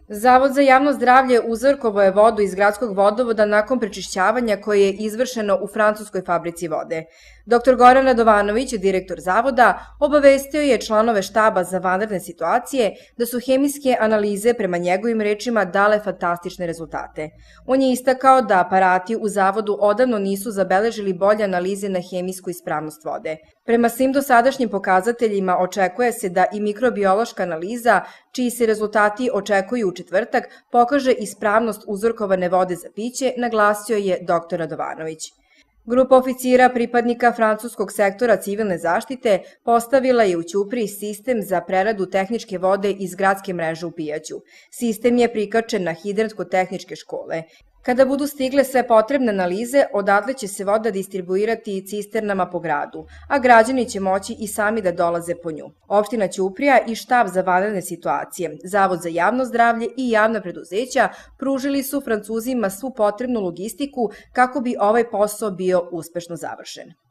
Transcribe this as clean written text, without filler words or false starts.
Zavod za javno zdravlje uzorkovao je vodu iz gradskog vodovoda nakon prečišćavanja koje je izvršeno u francuskoj fabrici vode. Dr. Goran Radovanović, direktor zavoda, obavestio je članove štaba za vanredne situacije da su hemijske analize prema njegovim rečima dale fantastične rezultate. On je istakao da aparati u zavodu odavno nisu zabeležili bolje analize na hemijsku ispravnost vode. Prema svim dosadašnjim pokazateljima očekuje se da i mikrobiološka analiza, čiji se rezultati očekuju u četvrtak, pokaže ispravnost uzorkovane vode za piće, naglasio je dr. Radovanović. Grupa oficira pripadnika francuskog sektora civilne zaštite postavila je u Ćupriji sistem za preradu tehničke vode iz gradske mreže u pijaću. Sistem je prikačen na hidrant kod tehničke škole. Kada budu stigle sve potrebne analize, odatle će se voda distribuirati cisternama po gradu, a građani će moći i sami da dolaze po nju. Opština Ćuprija i štab za vanredne situacije, Zavod za javno zdravlje i javna preduzeća pružili su Francuzima svu potrebnu logistiku kako bi ovaj posao bio uspešno završen.